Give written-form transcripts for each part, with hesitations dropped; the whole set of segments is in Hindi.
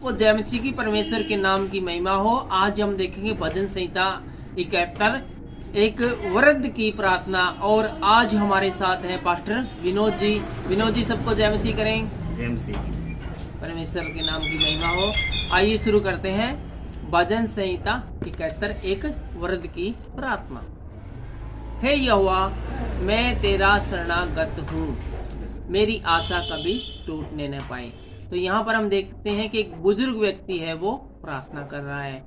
सबको जय मसीह की परमेश्वर के नाम की महिमा हो। आज हम देखेंगे भजन संहिता 71 एक वृद्ध की प्रार्थना। और आज हमारे साथ हैं पास्टर विनोद जी। विनोद जी सबको जय मसीह करें। जय मसीह। परमेश्वर के नाम की महिमा हो। आइए शुरू करते हैं भजन संहिता 71 एक वृद्ध की प्रार्थना। हे यहोवा, मैं तेरा शरणागत हूँ, मेरी आशा कभी टूटने न पाए। तो यहाँ पर हम देखते हैं कि एक बुजुर्ग व्यक्ति है, वो प्रार्थना कर रहा है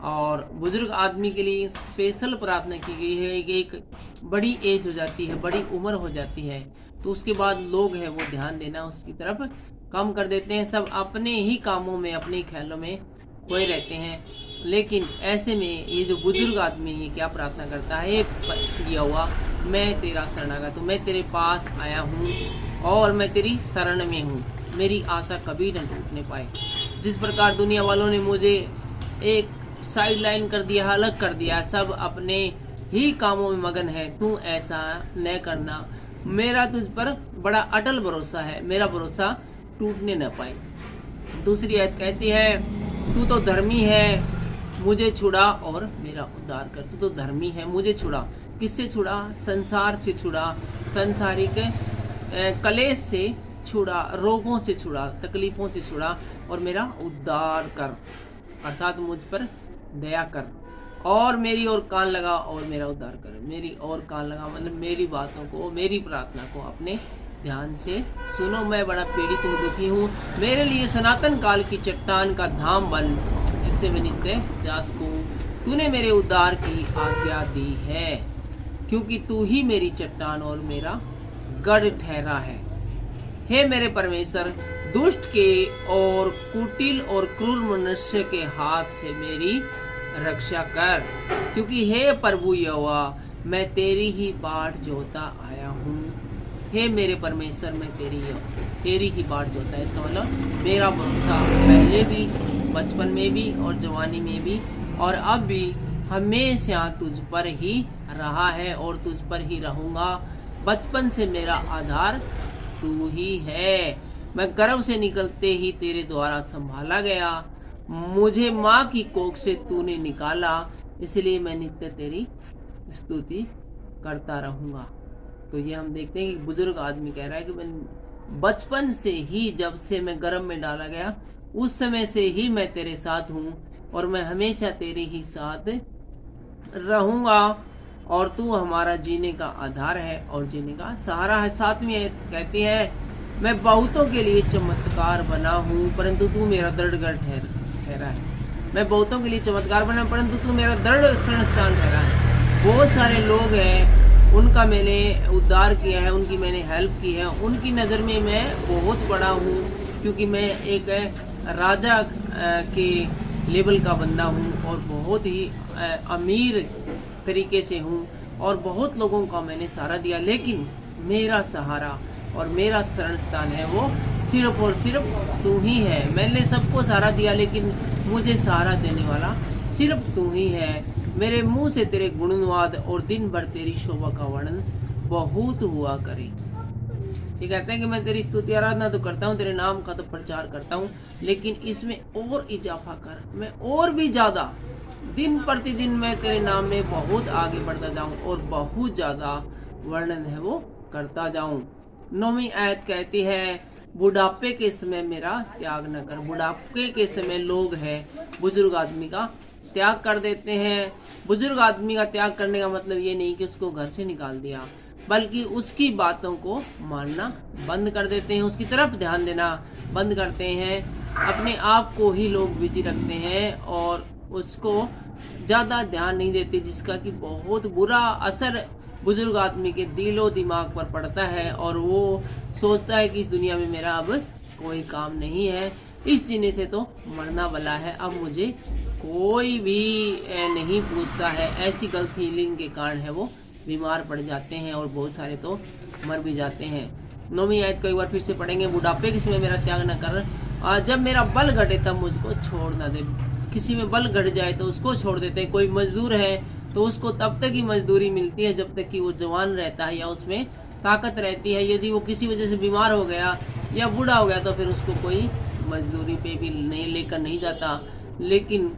और बुजुर्ग आदमी के लिए स्पेशल प्रार्थना की गई है। एक बड़ी एज हो जाती है, बड़ी उम्र हो जाती है, तो उसके बाद लोग हैं वो ध्यान देना उसकी तरफ कम कर देते हैं। सब अपने ही कामों में, अपने ही ख्यालों में खोए रहते हैं। लेकिन ऐसे में ये जो बुजुर्ग आदमी ये क्या प्रार्थना करता है, किया हुआ मैं तेरा शरणागत हूँ, मैं तेरे पास आया हूँ और मैं तेरी शरण में हूँ, मेरी आशा कभी न टूटने पाए। जिस प्रकार दुनिया वालों ने मुझे एक साइड लाइन कर दिया, अलग कर दिया, सब अपने ही कामों में मगन है, तू ऐसा न करना। मेरा तुझ पर बड़ा अटल भरोसा है, मेरा भरोसा टूटने न पाए। दूसरी आयत कहती है, तू तो धर्मी है, मुझे छुड़ा और मेरा उद्धार कर। तू तो धर्मी है, मुझे छुड़ा। किससे छुड़ा? संसार से छुड़ा, संसारिक कलेश से छुड़ा, रोगों से छुड़ा, तकलीफों से छुड़ा और मेरा उद्धार कर, अर्थात मुझ पर दया कर और मेरी ओर कान लगा और मेरा उद्धार कर। मेरी ओर कान लगा मतलब मेरी बातों को, मेरी प्रार्थना को अपने ध्यान से सुनो। मैं बड़ा पीड़ित हूँ, दुखी हूँ, मेरे लिए सनातन काल की चट्टान का धाम बन, जिससे मैं नित्य जा सकूं। तूने मेरे उद्धार की आज्ञा दी है, क्योंकि तू ही मेरी चट्टान और मेरा गढ़ ठहरा है। हे मेरे परमेश्वर, दुष्ट के और कुटिल और क्रूर मनुष्य के हाथ से मेरी रक्षा कर, क्योंकि हे प्रभु यहोवा, मैं तेरी ही बाट जोता आया हूँ। हे मेरे परमेश्वर, मैं तेरी ही बाट जोता है। इसका मतलब मेरा भरोसा पहले भी, बचपन में भी और जवानी में भी और अब भी हमेशा तुझ पर ही रहा है और तुझ पर ही रहूंगा। बचपन से मेरा आधार तू ही है। मैं गर्भ से निकलते ही तेरे द्वारा संभाला गया, मुझे माँ की कोख से तूने निकाला, इसलिए मैं नित्य तेरी स्तुति करता रहूंगा। तो ये हम देखते हैं कि बुजुर्ग आदमी कह रहा है कि मैं बचपन से ही, जब से मैं गर्भ में डाला गया उस समय से ही मैं तेरे साथ हूँ और मैं हमेशा तेरे ही साथ रहूंगा और तू हमारा जीने का आधार है और जीने का सहारा है। 7वीं आयत कहती है, मैं बहुतों के लिए चमत्कार बना हूँ, परंतु तू मेरा दृढ़ गढ़ ठहरा है। मैं बहुतों के लिए चमत्कार बना, परंतु तू मेरा दृढ़ शरण स्थान ठहरा है। बहुत सारे लोग हैं, उनका मैंने उद्धार किया है, उनकी मैंने हेल्प की है, उनकी नज़र में मैं बहुत बड़ा हूँ, क्योंकि मैं एक राजा के लेवल का बंदा हूँ और बहुत ही अमीर तरीके से हूँ और बहुत लोगों का मैंने सहारा दिया। लेकिन मेरा सहारा और मेरा शरण स्थान है वो सिर्फ और सिर्फ तू ही है। मैंने सबको सहारा दिया, लेकिन मुझे सहारा देने वाला सिर्फ तू ही है। मेरे मुंह से तेरे गुणवाद और दिन भर तेरी शोभा का वर्णन बहुत हुआ करे। ये कहते हैं कि मैं तेरी स्तुति आराधना तो करता हूँ, तेरे नाम का तो प्रचार करता हूँ, लेकिन इसमें और इजाफा कर, मैं और भी ज्यादा दिन प्रतिदिन मैं तेरे नाम में बहुत आगे बढ़ता जाऊं और बहुत ज्यादा वर्णन है वो करता जाऊं। 9वीं आयत कहती है, बुढ़ापे के समय मेरा त्याग न कर। बुढ़ापे के समय लोग हैं बुजुर्ग आदमी का त्याग कर देते हैं। बुजुर्ग आदमी का त्याग करने का मतलब ये नहीं कि उसको घर से निकाल दिया, बल्कि उसकी बातों को मानना बंद कर देते हैं, उसकी तरफ ध्यान देना बंद करते हैं। अपने आप को ही लोग बिजी रखते हैं और उसको ज्यादा ध्यान नहीं देते, जिसका कि बहुत बुरा असर बुजुर्ग आदमी के दिलो दिमाग पर पड़ता है और वो सोचता है कि इस दुनिया में मेरा अब कोई काम नहीं है, इस जीने से तो मरना वाला है, अब मुझे कोई भी नहीं पूछता है। ऐसी गलत फीलिंग के कारण है वो बीमार पड़ जाते हैं और बहुत सारे तो मर भी जाते हैं। 9वीं आयत को एक बार फिर से पढ़ेंगे, बुढ़ापे के समय मेरा त्याग न कर, जब मेरा बल घटे तब मुझको छोड़ न दे। किसी में बल घट जाए तो उसको छोड़ देते हैं। कोई मजदूर है तो उसको तब तक ही मजदूरी मिलती है जब तक कि वो जवान रहता है या उसमें ताकत रहती है। यदि वो किसी वजह से बीमार हो गया या बूढ़ा हो गया तो फिर उसको कोई मजदूरी पे भी नहीं लेकर नहीं जाता। लेकिन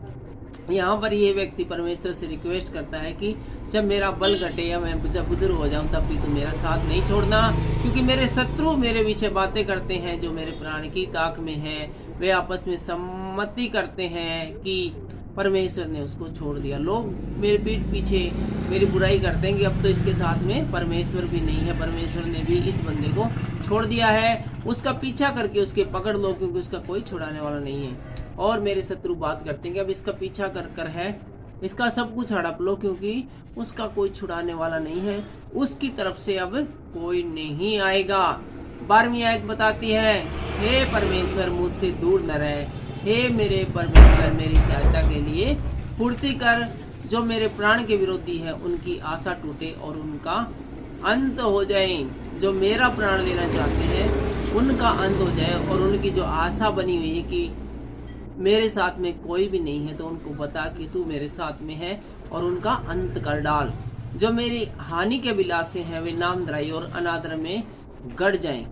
यहाँ पर ये व्यक्ति परमेश्वर से रिक्वेस्ट करता है कि जब मेरा बल घटे या मैं जब बुजुर्ग हो जाऊं तब भी तो मेरा साथ नहीं छोड़ना, क्योंकि मेरे शत्रु मेरे विषय बातें करते हैं जो मेरे प्राण की ताक में है। वे आपस में सम्मति करते हैं कि परमेश्वर ने उसको छोड़ दिया। लोग मेरे पीठ पीछे मेरी बुराई करते हैं कि अब तो इसके साथ में परमेश्वर भी नहीं है, परमेश्वर ने भी इस बंदे को छोड़ दिया है। उसका पीछा करके उसके पकड़ लो, क्योंकि उसका कोई छुड़ाने वाला नहीं है। और मेरे शत्रु बात करते हैं कि अब इसका पीछा कर है, इसका सब कुछ हड़प लो, क्योंकि उसका कोई छुड़ाने वाला नहीं है, उसकी तरफ से अब कोई नहीं आएगा। 12वीं आयत बताती है, हे परमेश्वर मुझसे दूर न रहे, हे मेरे परमेश्वर मेरी सहायता के लिए पूर्ति कर। जो मेरे प्राण के विरोधी है उनकी आशा टूटे और उनका अंत हो जाए। जो मेरा प्राण लेना चाहते हैं उनका अंत हो जाए, और उनकी जो आशा बनी हुई है कि मेरे साथ में कोई भी नहीं है, तो उनको बता कि तू मेरे साथ में है और उनका अंत कर डाल। जो मेरी हानि के अभिलाषी हैं वे नामधराई और अनादर में गड़ जाएं।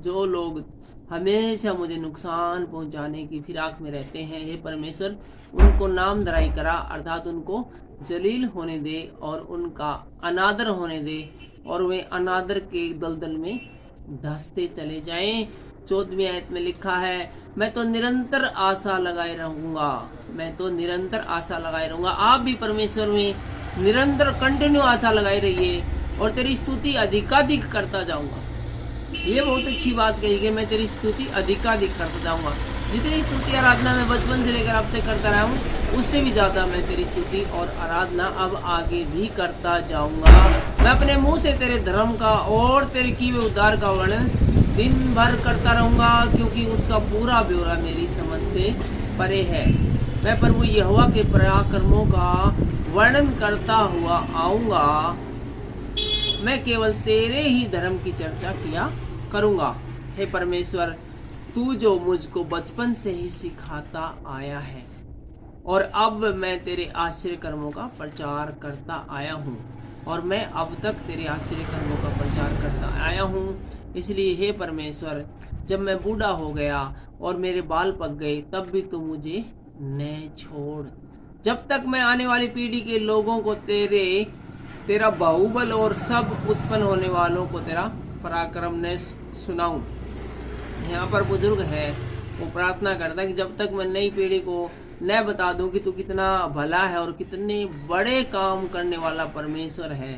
जो लोग हमेशा मुझे नुकसान पहुंचाने की फिराक में रहते हैं, हे परमेश्वर उनको नामधराई करा, अर्थात उनको जलील होने दे और उनका अनादर होने दे, और वे अनादर के दलदल में धंसते चले जाएं। 14वीं आयत में लिखा है, मैं तो निरंतर आशा लगाए रहूंगा, मैं तो निरंतर आशा लगाए रहूंगा। आप भी परमेश्वर में निरंतर कंटिन्यू आशा लगाए रहिए और तेरी स्तुति अधिकाधिक करता जाऊंगा। ये बहुत अच्छी बात कही कि मैं तेरी स्तुति अधिकाधिक करता जाऊंगा। जितनी स्तुति आराधना मैं बचपन से लेकर अब तक करता रहा हूँ, उससे भी ज्यादा मैं तेरी स्तुति और आराधना अब आगे भी करता जाऊंगा। मैं अपने मुंह से तेरे धर्म का और तेरे किए हुए उद्धार का वर्णन दिन भर करता रहूंगा, क्योंकि उसका पूरा ब्यौरा मेरी समझ से परे है। मैं प्रभु यहोवा के पराक्रमों का वर्णन करता हुआ आऊंगा। मैं केवल तेरे ही धर्म की चर्चा किया करूंगा। हे परमेश्वर तू जो मुझको बचपन से ही सिखाता आया है, और अब मैं तेरे आश्चर्य कर्मों का प्रचार करता आया हूँ, और मैं अब तक तेरे आश्चर्य कर्मों का प्रचार करता आया हूँ। इसलिए हे परमेश्वर जब मैं बूढ़ा हो गया और मेरे बाल पक गए, तब भी तू मुझे न छोड़, जब तक मैं आने वाली पीढ़ी के लोगों को तेरा बाहुबल और सब उत्पन्न होने वालों को तेरा पराक्रम न सुनाऊं। यहाँ पर बुजुर्ग है, वो प्रार्थना करता है कि जब तक मैं नई पीढ़ी को न बता दूं कि तू कितना भला है और कितने बड़े काम करने वाला परमेश्वर है,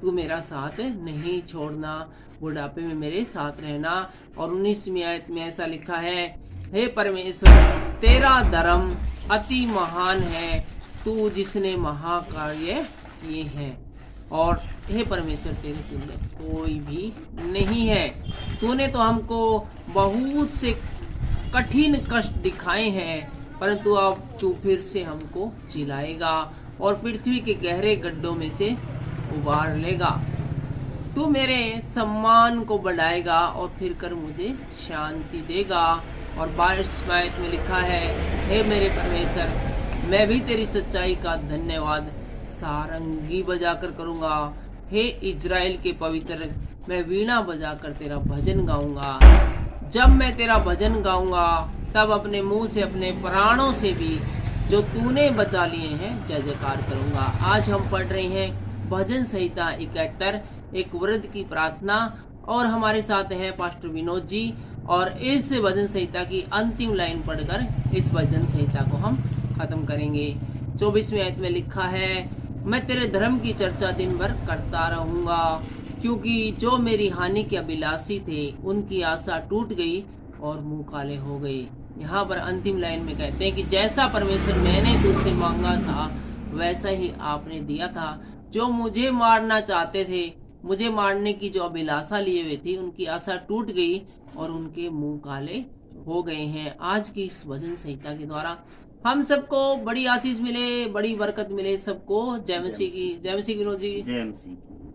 तू मेरा साथ नहीं छोड़ना, बुढ़ापे में मेरे साथ रहना। और 19वीं आयत में ऐसा लिखा है, हे परमेश्वर तेरा धर्म अति महान है, तू जिसने महाकार्य किए हैं, और हे परमेश्वर तेरे तुल्य कोई भी नहीं है। तूने तो हमको बहुत से कठिन कष्ट दिखाए हैं, परंतु अब तू फिर से हमको जिलाएगा और पृथ्वी के गहरे गड्ढों में से उबार लेगा। तू मेरे सम्मान को बढ़ाएगा और फिर कर मुझे शांति देगा। और 22 आयत में लिखा है, हे मेरे परमेश्वर मैं भी तेरी सच्चाई का धन्यवाद सारंगी बजाकर करूंगा। हे इजराइल के पवित्र मैं वीणा बजाकर तेरा भजन गाऊंगा। जब मैं तेरा भजन गाऊंगा तब अपने मुंह से अपने प्राणों से भी जो तूने बचा लिए हैं जय जयकार करूंगा। आज हम पढ़ रहे हैं भजन संहिता 71, एक वृद्ध की प्रार्थना, और हमारे साथ हैं पास्टर विनोद जी। और इस भजन संहिता की अंतिम लाइन पढ़कर इस भजन संहिता को हम खत्म करेंगे। 24वीं आयत में लिखा है, मैं तेरे धर्म की चर्चा दिन भर करता रहूंगा, क्योंकि जो मेरी हानि के अभिलाषी थे उनकी आशा टूट गई और मुंह काले हो गए। यहाँ पर अंतिम लाइन में कहते हैं कि जैसा परमेश्वर मैंने तुझसे मांगा था वैसा ही आपने दिया था। जो मुझे मारना चाहते थे, मुझे मारने की जो अभिलाषा लिए हुए थी, उनकी आशा टूट गई और उनके मुंह काले हो गए हैं। आज की इस भजन संहिता के द्वारा हम सबको बड़ी आशीष मिले, बड़ी बरकत मिले सबको। जय मसीह की, जय मसीह विनोद जी। जय मसीह।